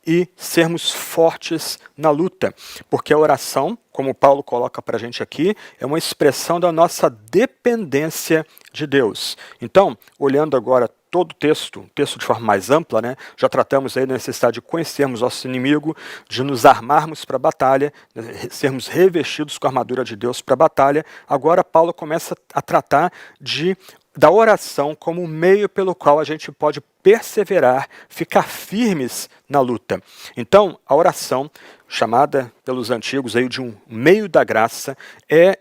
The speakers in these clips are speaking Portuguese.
e sermos fortes na luta, porque a oração, como Paulo coloca para a gente aqui, é uma expressão da nossa dependência de Deus. Então, olhando agora todo o texto de forma mais ampla, né, já tratamos aí da necessidade de conhecermos nosso inimigo, de nos armarmos para a batalha, sermos revestidos com a armadura de Deus para a batalha. Agora Paulo começa a tratar da oração como um meio pelo qual a gente pode perseverar, ficar firmes na luta. Então, a oração, chamada pelos antigos aí de um meio da graça, é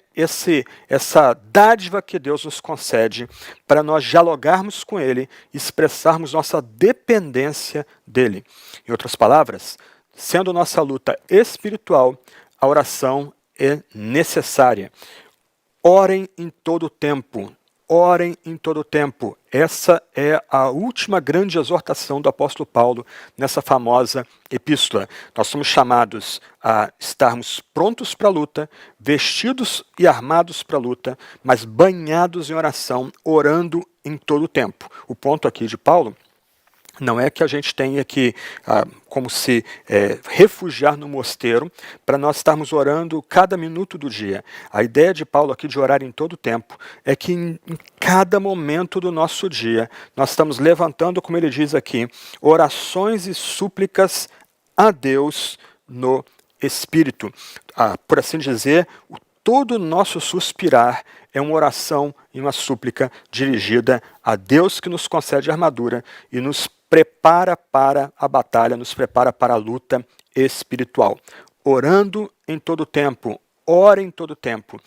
essa dádiva que Deus nos concede para nós dialogarmos com Ele, expressarmos nossa dependência dEle. Em outras palavras, sendo nossa luta espiritual, a oração é necessária. Orem em todo o tempo. Orem em todo o tempo. Essa é a última grande exortação do apóstolo Paulo nessa famosa epístola. Nós somos chamados a estarmos prontos para a luta, vestidos e armados para a luta, mas banhados em oração, orando em todo o tempo. O ponto aqui de Paulo não é que a gente tenha que, como se refugiar no mosteiro para nós estarmos orando cada minuto do dia. A ideia de Paulo aqui de orar em todo o tempo é que em cada momento do nosso dia nós estamos levantando, como ele diz aqui, orações e súplicas a Deus no Espírito. Por assim dizer, todo o nosso suspirar é uma oração e uma súplica dirigida a Deus que nos concede armadura e nos prepara para a batalha, nos prepara para a luta espiritual. Orando em todo o tempo, ora em todo o tempo.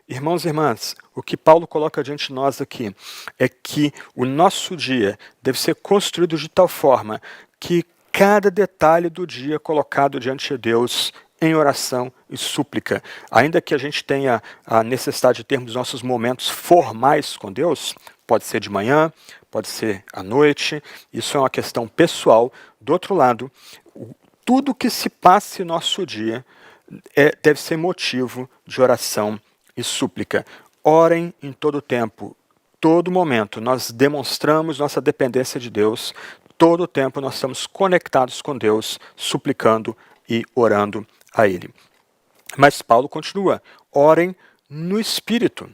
Irmãos e irmãs, o que Paulo coloca diante de nós aqui é que o nosso dia deve ser construído de tal forma que cada detalhe do dia colocado diante de Deus em oração e súplica. Ainda que a gente tenha a necessidade de termos nossos momentos formais com Deus, pode ser de manhã, pode ser à noite, isso é uma questão pessoal. Do outro lado, tudo que se passe no nosso dia deve ser motivo de oração e súplica. Orem em todo tempo, todo momento. Nós demonstramos nossa dependência de Deus, todo o tempo nós estamos conectados com Deus, suplicando e orando a Ele. Mas Paulo continua, orem no Espírito.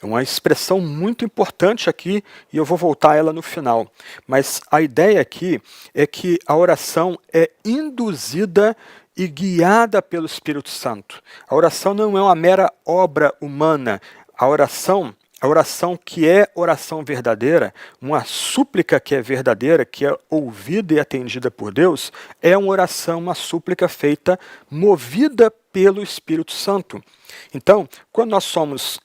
É uma expressão muito importante aqui e eu vou voltar a ela no final. Mas a ideia aqui é que a oração é induzida e guiada pelo Espírito Santo. A oração não é uma mera obra humana. A oração que é oração verdadeira, uma súplica que é verdadeira, que é ouvida e atendida por Deus, é uma oração, uma súplica feita, movida pelo Espírito Santo. Então, quando nós somos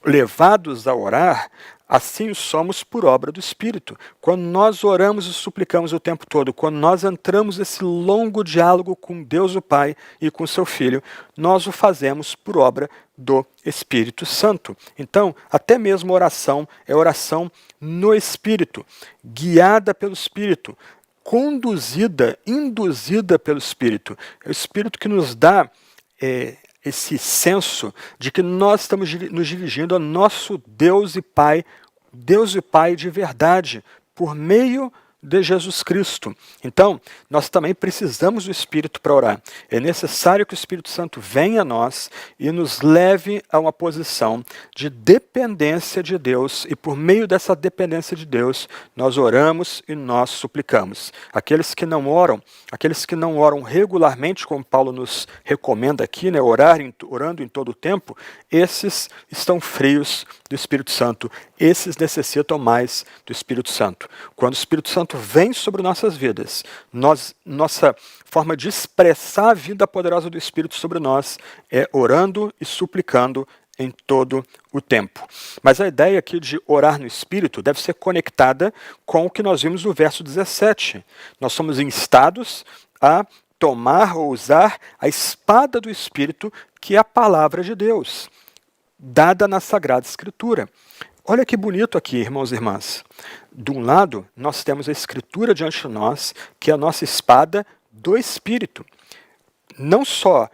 levados a orar, assim somos por obra do Espírito. Quando nós oramos e suplicamos o tempo todo, quando nós entramos nesse longo diálogo com Deus o Pai e com seu Filho, nós o fazemos por obra do Espírito Santo. Então, até mesmo oração é oração no Espírito, guiada pelo Espírito, conduzida, induzida pelo Espírito. É o Espírito que nos dá esse senso de que nós estamos nos dirigindo ao nosso Deus e Pai de verdade, por meio de Jesus Cristo. Então, nós também precisamos do Espírito para orar. É necessário que o Espírito Santo venha a nós e nos leve a uma posição de dependência de Deus, e por meio dessa dependência de Deus, nós oramos e nós suplicamos. Aqueles que não oram regularmente, como Paulo nos recomenda aqui, né, orando em todo o tempo, esses estão frios do Espírito Santo. Esses necessitam mais do Espírito Santo. Quando o Espírito Santo vem sobre nossas vidas, nossa forma de expressar a vida poderosa do Espírito sobre nós é orando e suplicando em todo o tempo. Mas a ideia aqui de orar no Espírito deve ser conectada com o que nós vimos no verso 17. Nós somos instados a tomar ou usar a espada do Espírito, que é a palavra de Deus, dada na Sagrada Escritura. Olha que bonito aqui, irmãos e irmãs. De um lado, nós temos a Escritura diante de nós, que é a nossa espada do Espírito. Não só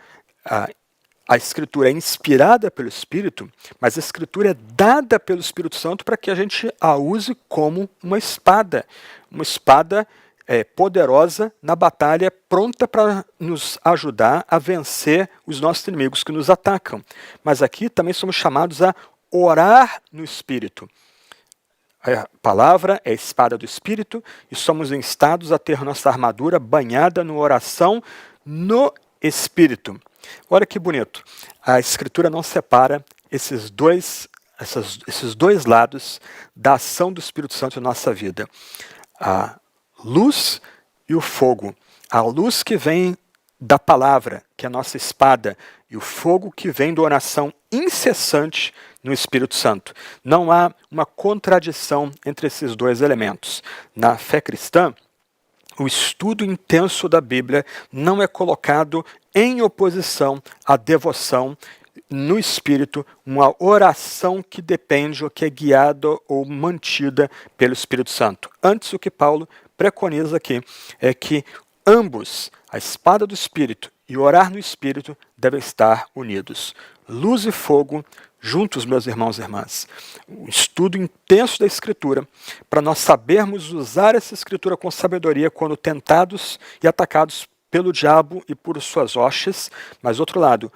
a Escritura é inspirada pelo Espírito, mas a Escritura é dada pelo Espírito Santo para que a gente a use como uma espada poderosa na batalha, pronta para nos ajudar a vencer os nossos inimigos que nos atacam. Mas aqui também somos chamados a orar no Espírito. A palavra é a espada do Espírito e somos instados a ter nossa armadura banhada na oração no Espírito. Olha que bonito. A Escritura não separa esses dois lados da ação do Espírito Santo em nossa vida. A luz e o fogo. A luz que vem da palavra, que é a nossa espada, e o fogo que vem da oração incessante no Espírito Santo. Não há uma contradição entre esses dois elementos. Na fé cristã, o estudo intenso da Bíblia não é colocado em oposição à devoção no Espírito, uma oração que depende ou que é guiada ou mantida pelo Espírito Santo. Antes, o que Paulo preconiza aqui é que ambos, a espada do Espírito e orar no Espírito, devem estar unidos. Luz e fogo juntos, meus irmãos e irmãs. Um estudo intenso da Escritura, para nós sabermos usar essa Escritura com sabedoria quando tentados e atacados pelo diabo e por suas hostes. Mas, outro lado,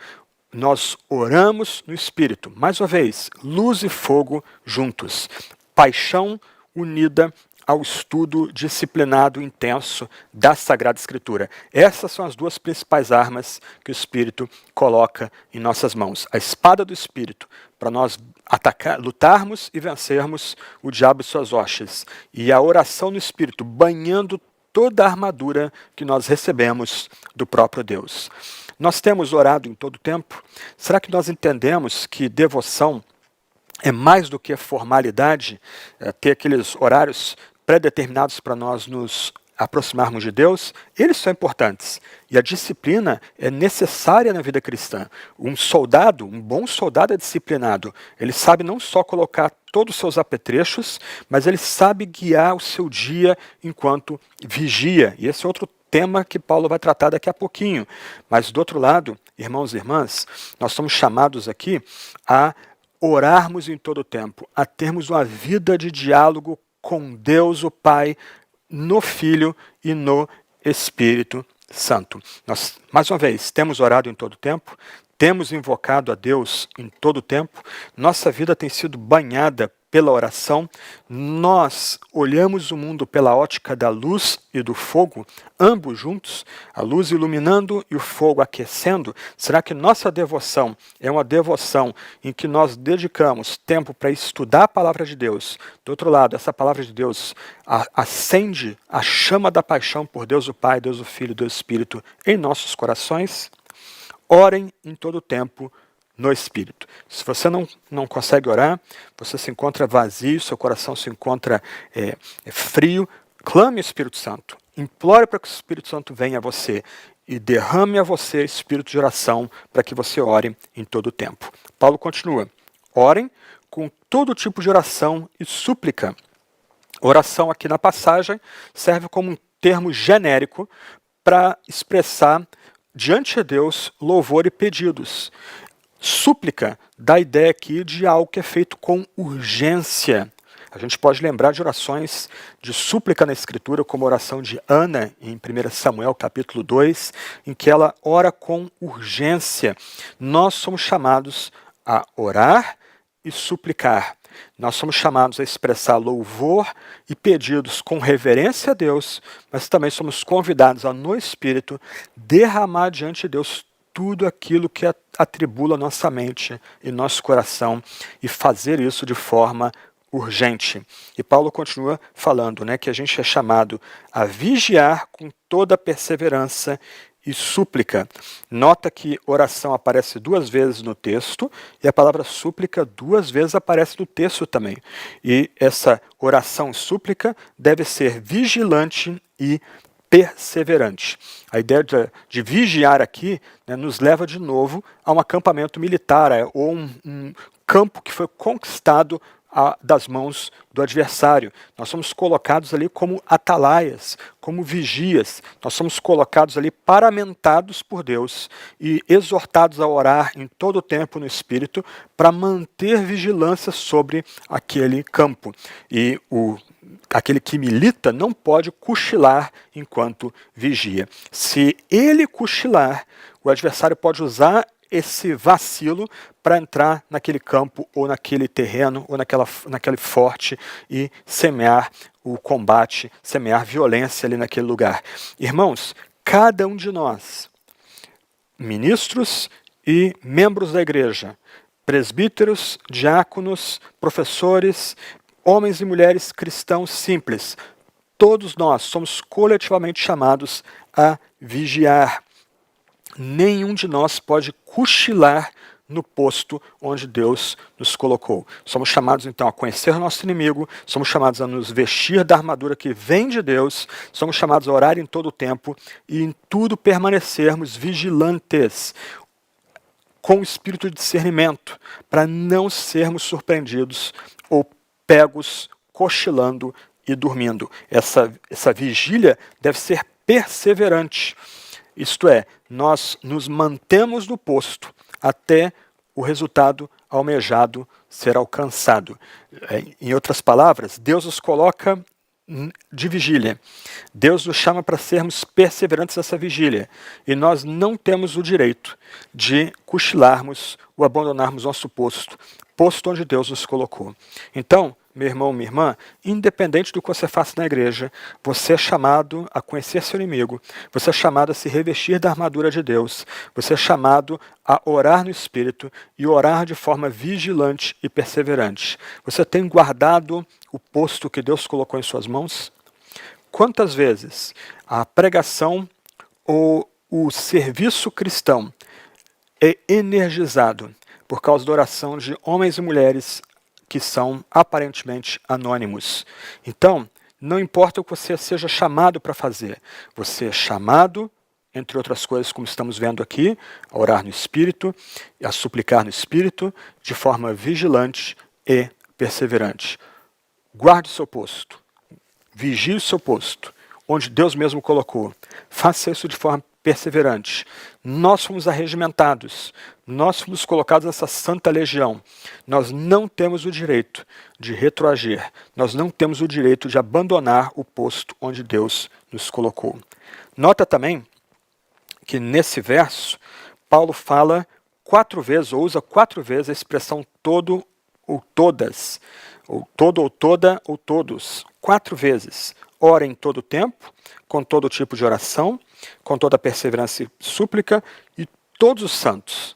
nós oramos no Espírito. Mais uma vez, luz e fogo juntos. Paixão unida ao estudo disciplinado intenso da Sagrada Escritura. Essas são as duas principais armas que o Espírito coloca em nossas mãos. A espada do Espírito, para nós lutarmos e vencermos o diabo e suas hostes. E a oração no Espírito, banhando toda a armadura que nós recebemos do próprio Deus. Nós temos orado em todo tempo? Será que nós entendemos que devoção é mais do que formalidade, ter aqueles horários pré-determinados para nós nos aproximarmos de Deus? Eles são importantes. E a disciplina é necessária na vida cristã. Um bom soldado é disciplinado. Ele sabe não só colocar todos os seus apetrechos, mas ele sabe guiar o seu dia enquanto vigia. E esse é outro tema que Paulo vai tratar daqui a pouquinho. Mas do outro lado, irmãos e irmãs, nós somos chamados aqui a orarmos em todo o tempo, a termos uma vida de diálogo com Deus, o Pai, no Filho e no Espírito Santo. Nós, mais uma vez, temos orado em todo o tempo, temos invocado a Deus em todo o tempo, nossa vida tem sido banhada pela oração, nós olhamos o mundo pela ótica da luz e do fogo, ambos juntos, a luz iluminando e o fogo aquecendo. Será que nossa devoção é uma devoção em que nós dedicamos tempo para estudar a palavra de Deus? Do outro lado, essa palavra de Deus acende a chama da paixão por Deus o Pai, Deus o Filho e Deus o Espírito em nossos corações? Orem em todo o tempo no Espírito. Se você não consegue orar, você se encontra vazio, seu coração se encontra frio, clame o Espírito Santo. Implore para que o Espírito Santo venha a você e derrame a você espírito de oração para que você ore em todo o tempo. Paulo continua. Orem com todo tipo de oração e súplica. Oração aqui na passagem serve como um termo genérico para expressar diante de Deus louvor e pedidos. Súplica dá a ideia aqui de algo que é feito com urgência. A gente pode lembrar de orações de súplica na Escritura, como a oração de Ana, em 1 Samuel capítulo 2, em que ela ora com urgência. Nós somos chamados a orar e suplicar. Nós somos chamados a expressar louvor e pedidos com reverência a Deus, mas também somos convidados a, no Espírito, derramar diante de Deus tudo aquilo que atribula nossa mente e nosso coração e fazer isso de forma urgente. E Paulo continua falando, que a gente é chamado a vigiar com toda perseverança e súplica. Nota que oração aparece 2 vezes no texto e a palavra súplica 2 vezes aparece no texto também. E essa oração súplica deve ser vigilante e perseverante. A ideia de vigiar aqui nos leva de novo a um acampamento militar ou um campo que foi conquistado das mãos do adversário. Nós somos colocados ali como atalaias, como vigias. Nós somos colocados ali paramentados por Deus e exortados a orar em todo o tempo no Espírito para manter vigilância sobre aquele campo. E aquele que milita não pode cochilar enquanto vigia. Se ele cochilar, o adversário pode usar esse vacilo para entrar naquele campo ou naquele terreno ou naquele forte e semear o combate, semear violência ali naquele lugar. Irmãos, cada um de nós, ministros e membros da igreja, presbíteros, diáconos, professores, homens e mulheres cristãos simples, todos nós somos coletivamente chamados a vigiar. Nenhum de nós pode cochilar no posto onde Deus nos colocou. Somos chamados então a conhecer o nosso inimigo, somos chamados a nos vestir da armadura que vem de Deus, somos chamados a orar em todo o tempo e em tudo permanecermos vigilantes, com o espírito de discernimento, para não sermos surpreendidos ou pegos cochilando e dormindo. Essa vigília deve ser perseverante. Isto é, nós nos mantemos no posto até o resultado almejado ser alcançado. Em outras palavras, Deus nos coloca de vigília. Deus nos chama para sermos perseverantes nessa vigília. E nós não temos o direito de cochilarmos ou abandonarmos nosso posto onde Deus nos colocou. Então, meu irmão, minha irmã, independente do que você faça na igreja, você é chamado a conhecer seu inimigo, você é chamado a se revestir da armadura de Deus, você é chamado a orar no Espírito e orar de forma vigilante e perseverante. Você tem guardado o posto que Deus colocou em suas mãos? Quantas vezes a pregação ou o serviço cristão é energizado por causa da oração de homens e mulheres que são aparentemente anônimos? Então, não importa o que você seja chamado para fazer, você é chamado, entre outras coisas, como estamos vendo aqui, a orar no Espírito, a suplicar no Espírito, de forma vigilante e perseverante. Guarde o seu posto, vigie o seu posto, onde Deus mesmo colocou. Faça isso de forma perseverante. Nós fomos arregimentados, nós fomos colocados nessa santa legião. Nós não temos o direito de retroagir, nós não temos o direito de abandonar o posto onde Deus nos colocou. Nota também que nesse verso, Paulo fala 4 vezes, ou usa 4 vezes a expressão todo ou todas, ou todo ou toda ou todos, 4 vezes. Ora em todo o tempo, com todo tipo de oração, com toda perseverança e súplica, e todos os santos.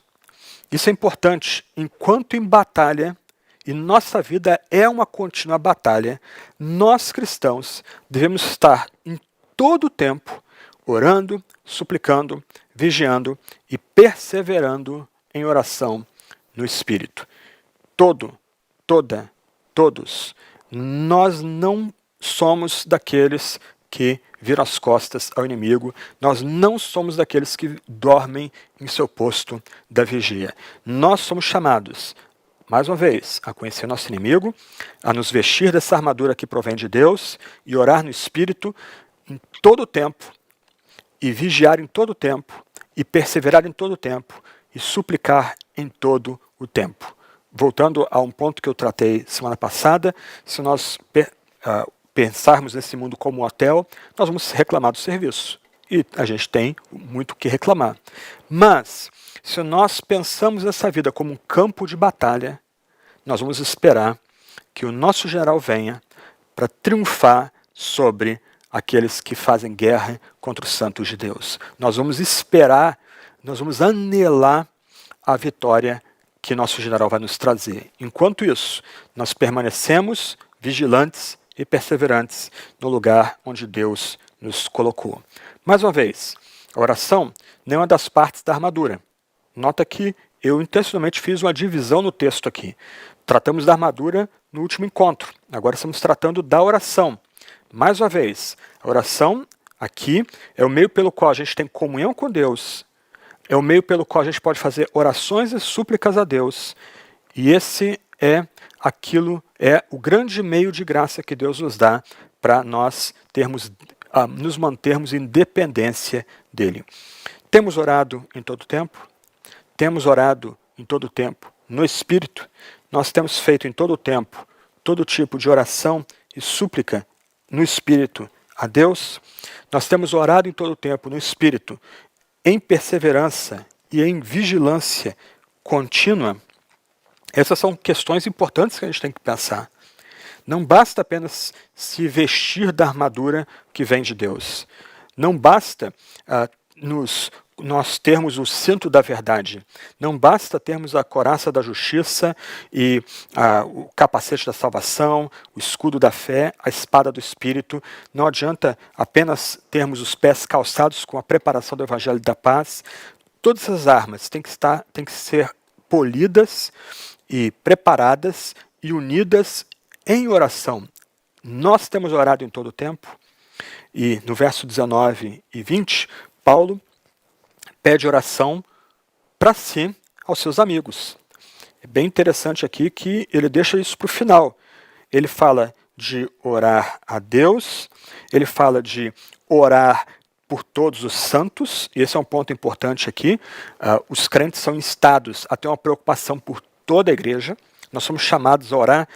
Isso é importante. Enquanto em batalha, e nossa vida é uma contínua batalha, nós cristãos devemos estar em todo o tempo orando, suplicando, vigiando e perseverando em oração no Espírito. Todos. Nós não somos daqueles que viram as costas ao inimigo, nós não somos daqueles que dormem em seu posto da vigia. Nós somos chamados, mais uma vez, a conhecer nosso inimigo, a nos vestir dessa armadura que provém de Deus e orar no Espírito em todo o tempo, e vigiar em todo o tempo, e perseverar em todo o tempo, e suplicar em todo o tempo. Voltando a um ponto que eu tratei semana passada, se nós pensarmos nesse mundo como um hotel, nós vamos reclamar do serviço. E a gente tem muito o que reclamar. Mas, se nós pensamos nessa vida como um campo de batalha, nós vamos esperar que o nosso general venha para triunfar sobre aqueles que fazem guerra contra os santos de Deus. Nós vamos esperar, nós vamos anelar a vitória que nosso general vai nos trazer. Enquanto isso, nós permanecemos vigilantes e perseverantes no lugar onde Deus nos colocou. Mais uma vez, a oração não é uma das partes da armadura. Nota que eu intencionalmente fiz uma divisão no texto aqui. Tratamos da armadura no último encontro. Agora estamos tratando da oração. Mais uma vez, a oração aqui é o meio pelo qual a gente tem comunhão com Deus, é o meio pelo qual a gente pode fazer orações e súplicas a Deus, e é o grande meio de graça que Deus nos dá para nós nos mantermos em dependência dele. Temos orado em todo tempo? Temos orado em todo tempo no Espírito? Nós temos feito em todo tempo todo tipo de oração e súplica no Espírito a Deus? Nós temos orado em todo tempo no Espírito, em perseverança e em vigilância contínua? Essas são questões importantes que a gente tem que pensar. Não basta apenas se vestir da armadura que vem de Deus. Não basta nós termos o cinto da verdade. Não basta termos a couraça da justiça e o capacete da salvação, o escudo da fé, a espada do Espírito. Não adianta apenas termos os pés calçados com a preparação do Evangelho da Paz. Todas essas armas têm que ser polidas e preparadas e unidas em oração. Nós temos orado em todo o tempo, e no verso 19 e 20, Paulo pede oração para si, aos seus amigos. É bem interessante aqui que ele deixa isso para o final. Ele fala de orar a Deus, ele fala de orar por todos os santos, e esse é um ponto importante aqui. Os crentes são instados a ter uma preocupação por toda a igreja. Nós somos chamados a orar,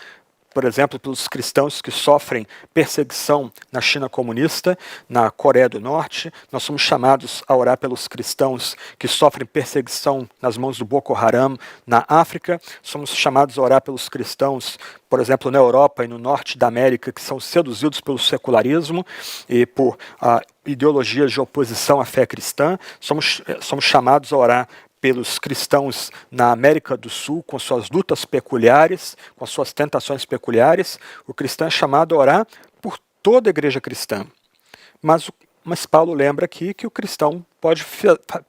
por exemplo, pelos cristãos que sofrem perseguição na China comunista, na Coreia do Norte. Nós somos chamados a orar pelos cristãos que sofrem perseguição nas mãos do Boko Haram na África. Somos chamados a orar pelos cristãos, por exemplo, na Europa e no norte da América, que são seduzidos pelo secularismo e por ideologias de oposição à fé cristã. Somos chamados a orar pelos cristãos na América do Sul, com suas lutas peculiares, com as suas tentações peculiares. O cristão é chamado a orar por toda a igreja cristã. Mas Paulo lembra aqui que o cristão pode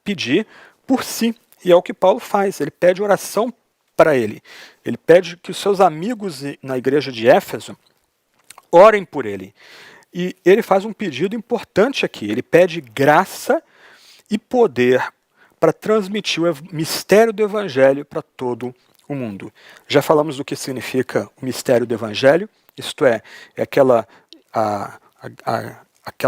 pedir por si, e é o que Paulo faz. Ele pede oração para ele. Ele pede que os seus amigos na igreja de Éfeso orem por ele. E ele faz um pedido importante aqui. Ele pede graça e poder para transmitir o mistério do Evangelho para todo o mundo. Já falamos do que significa o mistério do Evangelho, isto é aquela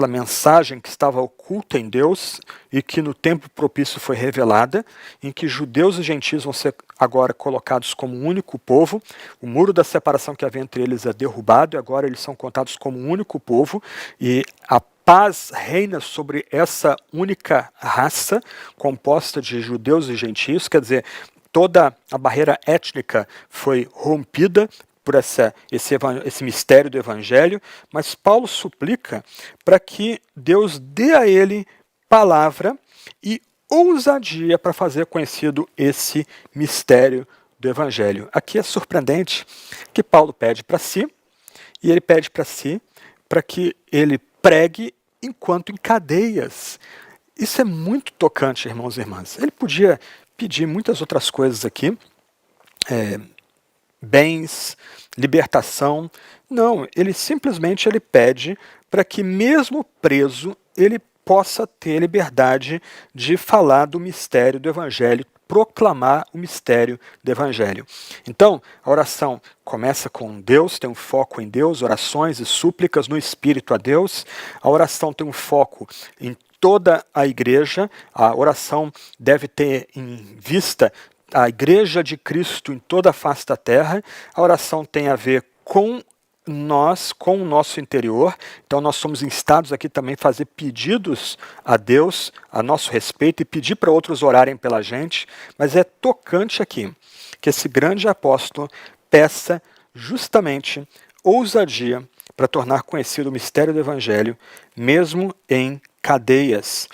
mensagem que estava oculta em Deus e que no tempo propício foi revelada, em que judeus e gentios vão ser agora colocados como um único povo. O muro da separação que havia entre eles é derrubado e agora eles são contados como um único povo, e a paz reina sobre essa única raça composta de judeus e gentios. Quer dizer, toda a barreira étnica foi rompida por esse mistério do Evangelho, mas Paulo suplica para que Deus dê a ele palavra e ousadia para fazer conhecido esse mistério do Evangelho. Aqui é surpreendente que Paulo pede para si, e ele pede para si para que ele pregue enquanto em cadeias. Isso é muito tocante, irmãos e irmãs. Ele podia pedir muitas outras coisas aqui, bens, libertação. Não, ele simplesmente pede para que mesmo preso ele possa ter liberdade de falar do mistério do Evangelho, proclamar o mistério do Evangelho. Então, a oração começa com Deus, tem um foco em Deus, orações e súplicas no Espírito a Deus. A oração tem um foco em toda a igreja. A oração deve ter em vista a igreja de Cristo em toda a face da terra. A oração tem a ver com nós, com o nosso interior. Então nós somos instados aqui também a fazer pedidos a Deus a nosso respeito e pedir para outros orarem pela gente, mas é tocante aqui que esse grande apóstolo peça justamente ousadia para tornar conhecido o mistério do Evangelho, mesmo em cadeias.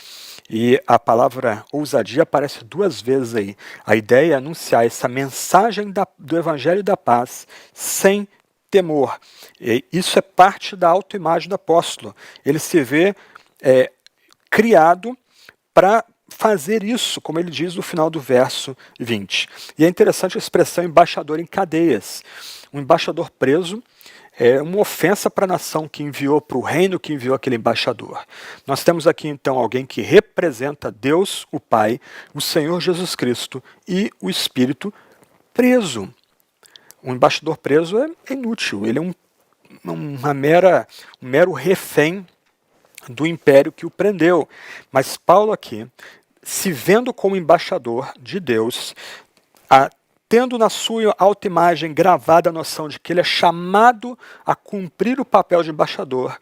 E a palavra ousadia aparece 2 vezes aí. A ideia é anunciar essa mensagem do Evangelho da paz sem temor. E isso é parte da autoimagem do apóstolo. Ele se vê criado para fazer isso, como ele diz no final do verso 20. E é interessante a expressão embaixador em cadeias. Um embaixador preso é uma ofensa para a nação que enviou, para o reino que enviou aquele embaixador. Nós temos aqui então alguém que representa Deus, o Pai, o Senhor Jesus Cristo e o Espírito preso. Um embaixador preso é inútil, ele é um mero refém do império que o prendeu. Mas Paulo aqui, se vendo como embaixador de Deus, tendo na sua autoimagem gravada a noção de que ele é chamado a cumprir o papel de embaixador,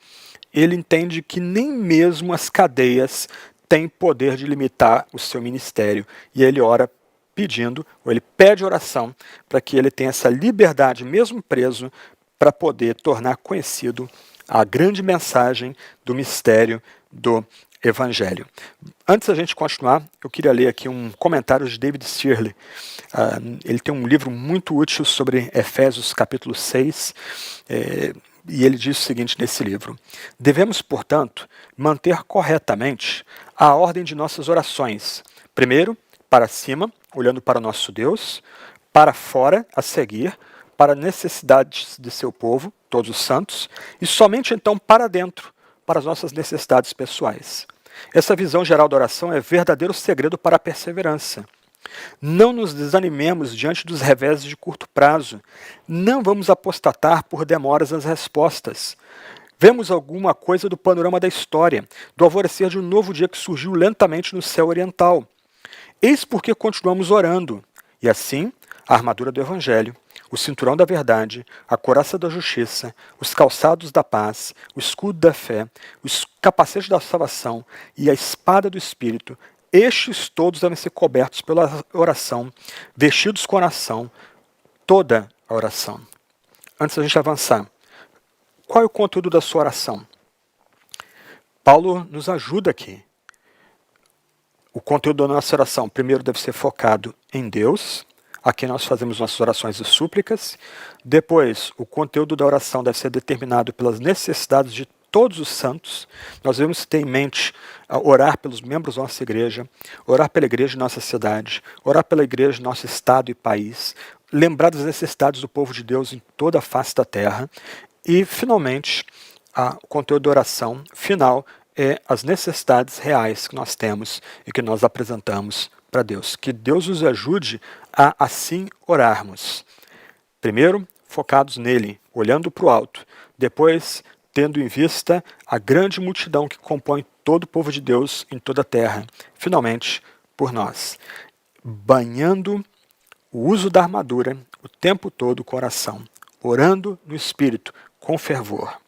ele entende que nem mesmo as cadeias têm poder de limitar o seu ministério. E ele ora pedindo, ou ele pede oração, para que ele tenha essa liberdade, mesmo preso, para poder tornar conhecido a grande mensagem do mistério do Evangelho. Antes da gente continuar, eu queria ler aqui um comentário de David Searle. Ele tem um livro muito útil sobre Efésios capítulo 6, e ele diz o seguinte nesse livro: devemos, portanto, manter corretamente a ordem de nossas orações. Primeiro, para cima, olhando para o nosso Deus; para fora, a seguir, para as necessidades de seu povo, todos os santos; e somente então para dentro, para as nossas necessidades pessoais. Essa visão geral da oração é verdadeiro segredo para a perseverança. Não nos desanimemos diante dos reveses de curto prazo. Não vamos apostatar por demoras nas respostas. Vemos alguma coisa do panorama da história, do alvorecer de um novo dia que surgiu lentamente no céu oriental. Eis porque continuamos orando. E assim, a armadura do Evangelho, o cinturão da verdade, a couraça da justiça, os calçados da paz, o escudo da fé, os capacetes da salvação e a espada do Espírito, estes todos devem ser cobertos pela oração, vestidos com oração, toda a oração. Antes da gente avançar, qual é o conteúdo da sua oração? Paulo nos ajuda aqui. O conteúdo da nossa oração, primeiro, deve ser focado em Deus. Aqui nós fazemos nossas orações e súplicas. Depois, o conteúdo da oração deve ser determinado pelas necessidades de todos os santos. Nós devemos ter em mente orar pelos membros da nossa igreja, orar pela igreja de nossa cidade, orar pela igreja de nosso estado e país, lembrar das necessidades do povo de Deus em toda a face da terra. E, finalmente, o conteúdo da oração final é as necessidades reais que nós temos e que nós apresentamos para Deus. Que Deus nos ajude a assim orarmos. Primeiro, focados nele, olhando para o alto. Depois, tendo em vista a grande multidão que compõe todo o povo de Deus em toda a terra. Finalmente, por nós. Banhando o uso da armadura o tempo todo com oração. Orando no Espírito, com fervor.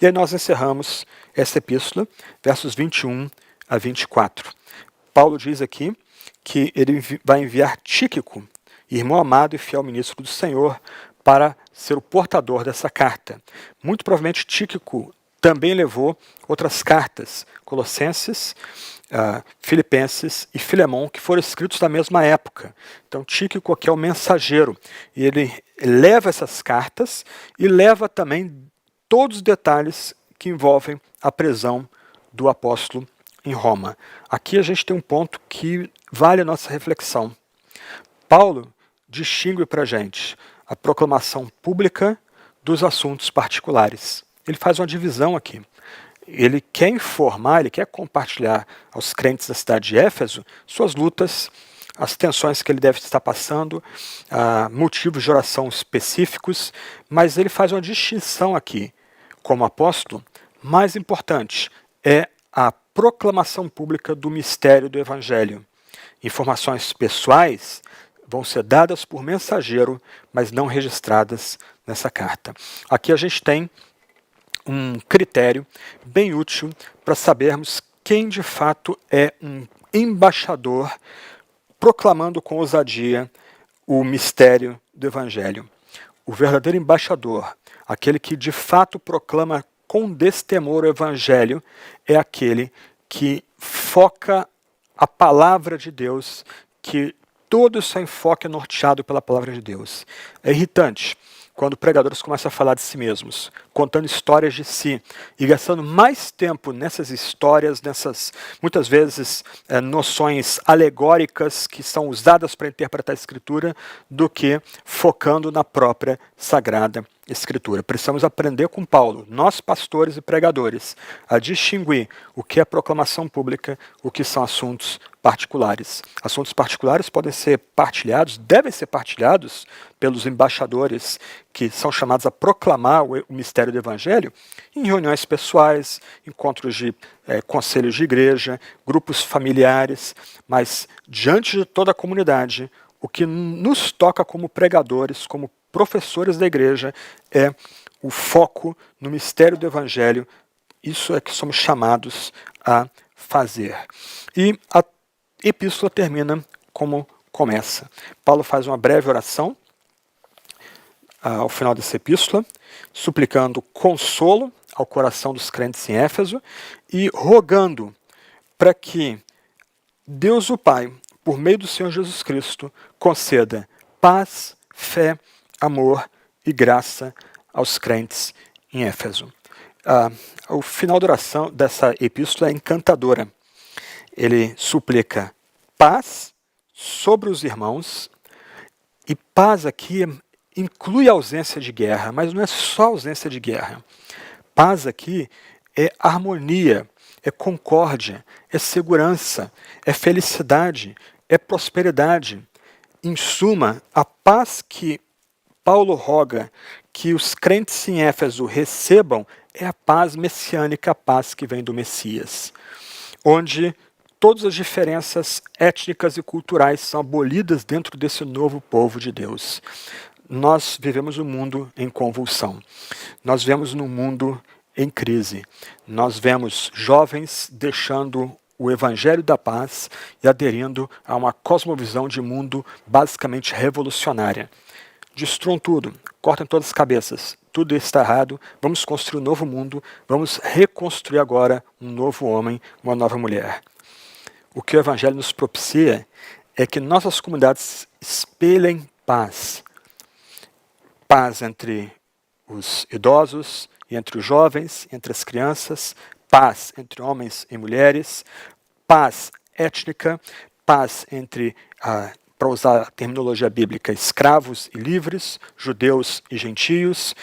E aí nós encerramos essa epístola, versos 21 a 24. Paulo diz aqui que ele vai enviar Tíquico, irmão amado e fiel ministro do Senhor, para ser o portador dessa carta. Muito provavelmente Tíquico também levou outras cartas, Colossenses, Filipenses e Filemão, que foram escritos na mesma época. Então Tíquico aqui é o mensageiro, e ele leva essas cartas e leva também todos os detalhes que envolvem a prisão do apóstolo em Roma. Aqui a gente tem um ponto que vale a nossa reflexão. Paulo distingue para a gente a proclamação pública dos assuntos particulares. Ele faz uma divisão aqui. Ele quer informar, ele quer compartilhar aos crentes da cidade de Éfeso suas lutas, as tensões que ele deve estar passando, motivos de oração específicos, mas ele faz uma distinção aqui. Como apóstolo, mais importante é a proclamação pública do mistério do Evangelho. Informações pessoais vão ser dadas por mensageiro, mas não registradas nessa carta. Aqui a gente tem um critério bem útil para sabermos quem de fato é um embaixador proclamando com ousadia o mistério do Evangelho. O verdadeiro embaixador, aquele que de fato proclama com destemor o Evangelho, é aquele que foca a palavra de Deus, que todo o seu enfoque é norteado pela palavra de Deus. É irritante quando pregadores começam a falar de si mesmos, contando histórias de si, e gastando mais tempo nessas histórias, nessas, muitas vezes, noções alegóricas que são usadas para interpretar a Escritura, do que focando na própria Sagrada Escritura. Precisamos aprender com Paulo, nós pastores e pregadores, a distinguir o que é proclamação pública, o que são assuntos particulares. Assuntos particulares podem ser partilhados, devem ser partilhados pelos embaixadores que são chamados a proclamar o mistério do Evangelho em reuniões pessoais, encontros de conselhos de igreja, grupos familiares, mas diante de toda a comunidade, o que nos toca como pregadores, como professores da igreja, é o foco no mistério do Evangelho. Isso é que somos chamados a fazer. E a epístola termina como começa. Paulo faz uma breve oração ao final dessa epístola, suplicando consolo ao coração dos crentes em Éfeso e rogando para que Deus o Pai, por meio do Senhor Jesus Cristo, conceda paz, fé, amor e graça aos crentes em Éfeso. O final da oração dessa epístola é encantadora. Ele suplica paz sobre os irmãos, e paz aqui inclui a ausência de guerra, mas não é só ausência de guerra. Paz aqui é harmonia, é concórdia, é segurança, é felicidade, é prosperidade. Em suma, a paz que Paulo roga que os crentes em Éfeso recebam é a paz messiânica, a paz que vem do Messias, onde todas as diferenças étnicas e culturais são abolidas dentro desse novo povo de Deus. Nós vivemos um mundo em convulsão. Nós vivemos num mundo em crise. Nós vemos jovens deixando o Evangelho da Paz e aderindo a uma cosmovisão de mundo basicamente revolucionária. Destruam tudo, cortem todas as cabeças, tudo está errado, vamos construir um novo mundo, vamos reconstruir agora um novo homem, uma nova mulher. O que o Evangelho nos propicia é que nossas comunidades espelhem paz. Paz entre os idosos e entre os jovens, entre as crianças, paz entre homens e mulheres, paz étnica, paz entre para usar a terminologia bíblica, escravos e livres, judeus e gentios,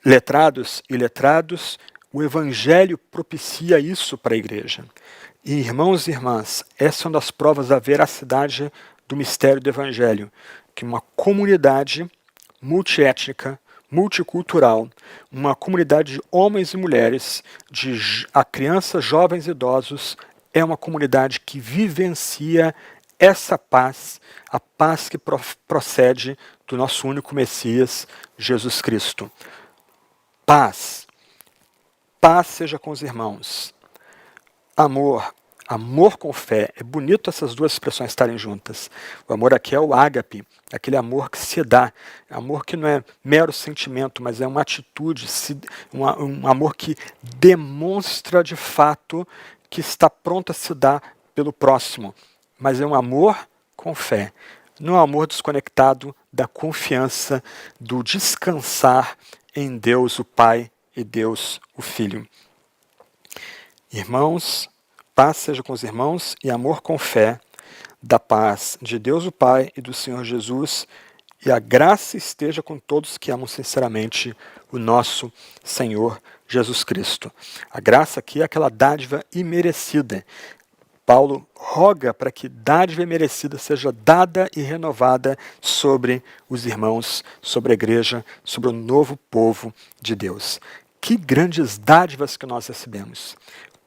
letrados e iletrados. O Evangelho propicia isso para a igreja. E, irmãos e irmãs, essa é uma das provas da veracidade do mistério do Evangelho, que uma comunidade multiétnica, multicultural, uma comunidade de homens e mulheres, de crianças, jovens e idosos, é uma comunidade que vivencia essa paz, a paz que procede do nosso único Messias, Jesus Cristo. Paz. Paz seja com os irmãos. Amor. Amor com fé. É bonito essas duas expressões estarem juntas. O amor aqui é o ágape, aquele amor que se dá. Amor que não é mero sentimento, mas é uma atitude, um amor que demonstra de fato que está pronto a se dar pelo próximo. Mas é um amor com fé. Não é um amor desconectado da confiança, do descansar em Deus o Pai e Deus o Filho. Irmãos, paz seja com os irmãos e amor com fé, da paz de Deus o Pai e do Senhor Jesus, e a graça esteja com todos que amam sinceramente o nosso Senhor Jesus Cristo. A graça aqui é aquela dádiva imerecida. Paulo roga para que dádiva imerecida seja dada e renovada sobre os irmãos, sobre a igreja, sobre o novo povo de Deus. Que grandes dádivas que nós recebemos.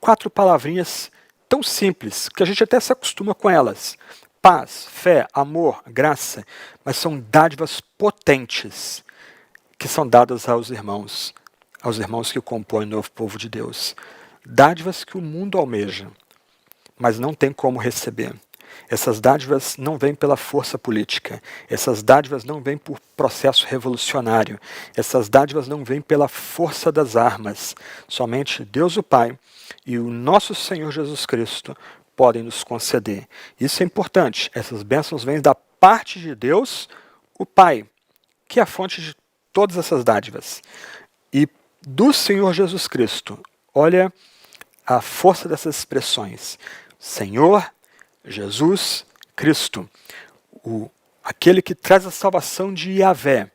4 palavrinhas tão simples, que a gente até se acostuma com elas. Paz, fé, amor, graça, mas são dádivas potentes que são dadas aos irmãos que compõem o novo povo de Deus. Dádivas que o mundo almeja, mas não tem como receber. Essas dádivas não vêm pela força política, essas dádivas não vêm por processo revolucionário, essas dádivas não vêm pela força das armas. Somente Deus o Pai e o nosso Senhor Jesus Cristo podem nos conceder. Isso é importante, essas bênçãos vêm da parte de Deus, o Pai, que é a fonte de todas essas dádivas. E do Senhor Jesus Cristo, olha a força dessas expressões. Senhor Jesus Cristo, aquele que traz a salvação de Yahvé,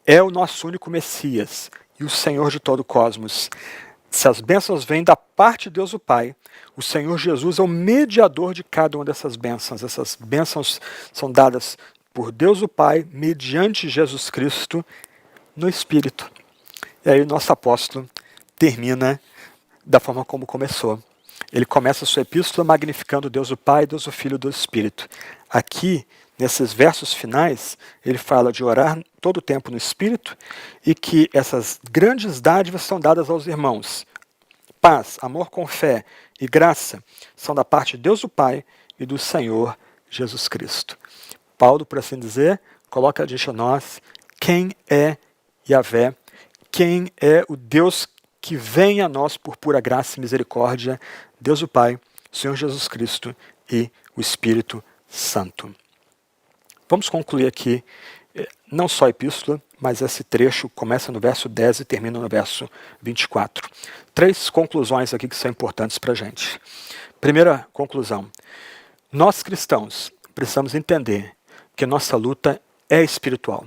é o nosso único Messias e o Senhor de todo o cosmos. Se as bênçãos vêm da parte de Deus o Pai, o Senhor Jesus é o mediador de cada uma dessas bênçãos. Essas bênçãos são dadas por Deus o Pai, mediante Jesus Cristo, no Espírito. E aí o nosso apóstolo termina da forma como começou. Ele começa a sua epístola magnificando Deus o Pai, Deus o Filho e Deus o Espírito. Aqui, nesses versos finais, ele fala de orar todo o tempo no Espírito e que essas grandes dádivas são dadas aos irmãos. Paz, amor com fé e graça são da parte de Deus o Pai e do Senhor Jesus Cristo. Paulo, por assim dizer, coloca diante a nós quem é Yahvé, quem é o Deus que vem a nós por pura graça e misericórdia, Deus o Pai, Senhor Jesus Cristo e o Espírito Santo. Vamos concluir aqui, não só a epístola, mas esse trecho começa no verso 10 e termina no verso 24. 3 conclusões aqui que são importantes para a gente. Primeira conclusão, nós cristãos precisamos entender que nossa luta é espiritual.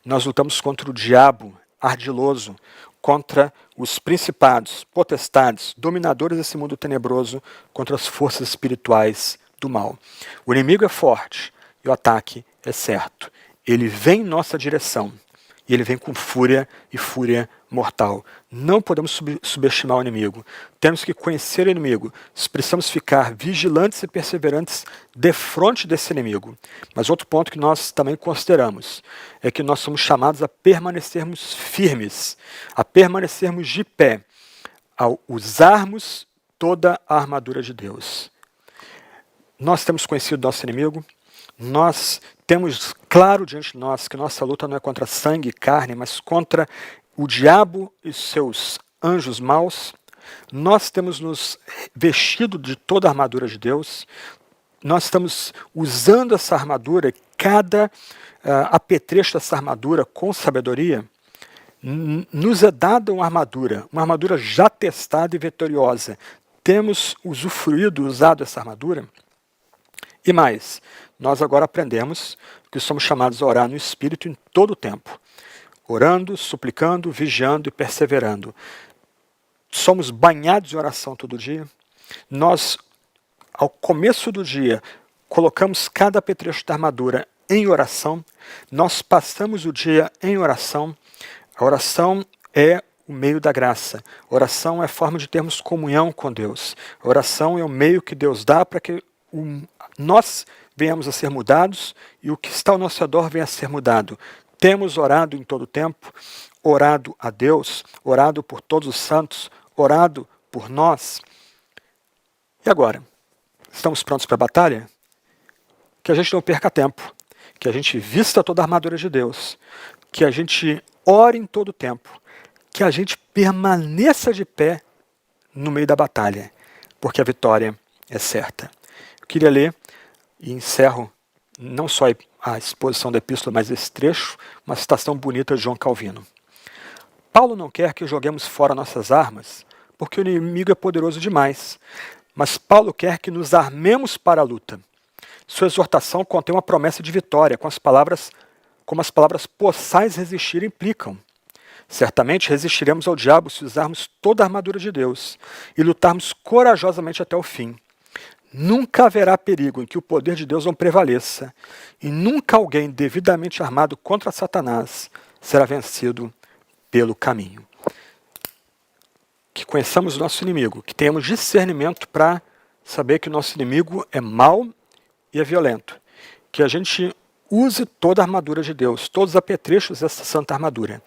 Nós lutamos contra o diabo ardiloso, contra os principados, potestades, dominadores desse mundo tenebroso, contra as forças espirituais do mal. O inimigo é forte e o ataque é certo. Ele vem em nossa direção e ele vem com fúria e fúria mortal. Não podemos subestimar o inimigo. Temos que conhecer o inimigo. Precisamos ficar vigilantes e perseverantes defronte desse inimigo. Mas outro ponto que nós também consideramos é que nós somos chamados a permanecermos firmes, a permanecermos de pé, ao usarmos toda a armadura de Deus. Nós temos conhecido nosso inimigo, nós temos claro diante de nós que nossa luta não é contra sangue e carne, mas contra o diabo e seus anjos maus. Nós temos nos vestido de toda a armadura de Deus. Nós estamos usando essa armadura, cada apetrecho dessa armadura com sabedoria. Nos é dada uma armadura já testada e vitoriosa. Temos usufruído, usado essa armadura? E mais, nós agora aprendemos que somos chamados a orar no Espírito em todo o tempo. Orando, suplicando, vigiando e perseverando. Somos banhados em oração todo dia. Nós, ao começo do dia, colocamos cada apetrecho da armadura em oração. Nós passamos o dia em oração. A oração é o meio da graça. A oração é a forma de termos comunhão com Deus. A oração é o meio que Deus dá para que nós venhamos a ser mudados e o que está ao nosso redor venha a ser mudado. Temos orado em todo o tempo, orado a Deus, orado por todos os santos, orado por nós. E agora? Estamos prontos para a batalha? Que a gente não perca tempo, que a gente vista toda a armadura de Deus, que a gente ore em todo o tempo, que a gente permaneça de pé no meio da batalha, porque a vitória é certa. Eu queria ler e encerro não só a exposição da epístola, mas esse trecho, uma citação bonita de João Calvino. Paulo não quer que joguemos fora nossas armas, porque o inimigo é poderoso demais, mas Paulo quer que nos armemos para a luta. Sua exortação contém uma promessa de vitória, como as palavras possais resistir implicam. Certamente resistiremos ao diabo se usarmos toda a armadura de Deus e lutarmos corajosamente até o fim. Nunca haverá perigo em que o poder de Deus não prevaleça, e nunca alguém devidamente armado contra Satanás será vencido pelo caminho. Que conheçamos o nosso inimigo, que tenhamos discernimento para saber que o nosso inimigo é mau e é violento. Que a gente use toda a armadura de Deus, todos os apetrechos dessa santa armadura,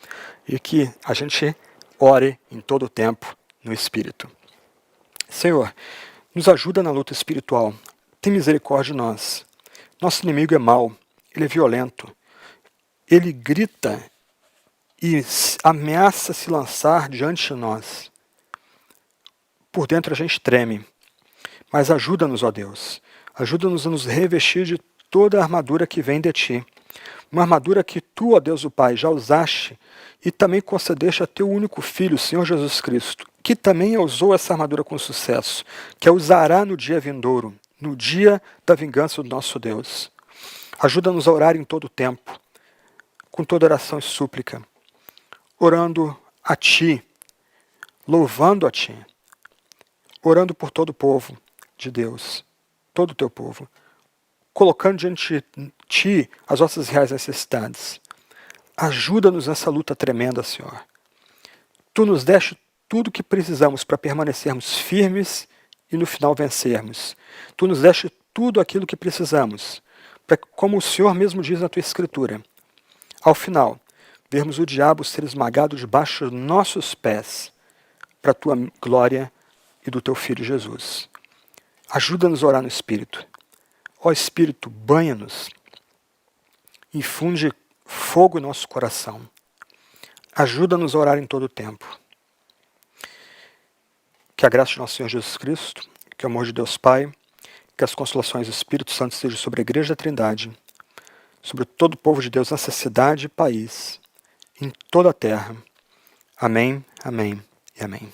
e que a gente ore em todo o tempo no Espírito. Senhor, nos ajuda na luta espiritual. Tem misericórdia de nós. Nosso inimigo é mau, ele é violento. Ele grita e ameaça se lançar diante de nós. Por dentro a gente treme. Mas ajuda-nos, ó Deus. Ajuda-nos a nos revestir de toda a armadura que vem de Ti. Uma armadura que Tu, ó Deus o Pai, já usaste e também concedeste a Teu único Filho, Senhor Jesus Cristo, que também usou essa armadura com sucesso, que a usará no dia vindouro, no dia da vingança do nosso Deus. Ajuda-nos a orar em todo o tempo, com toda oração e súplica, orando a Ti, louvando a Ti, orando por todo o povo de Deus, todo o Teu povo, colocando diante de Ti as nossas reais necessidades. Ajuda-nos nessa luta tremenda, Senhor. Tu nos deste tudo o que precisamos para permanecermos firmes e no final vencermos. Tu nos deste tudo aquilo que precisamos, para que, como o Senhor mesmo diz na Tua Escritura, ao final, vermos o diabo ser esmagado debaixo dos nossos pés, para a Tua glória e do Teu Filho Jesus. Ajuda-nos a orar no Espírito. Ó Espírito, banha-nos, infunde fogo em nosso coração. Ajuda-nos a orar em todo o tempo. Que a graça de nosso Senhor Jesus Cristo, que o amor de Deus Pai, que as consolações do Espírito Santo estejam sobre a Igreja da Trindade, sobre todo o povo de Deus nessa cidade e país, em toda a terra. Amém, amém e amém.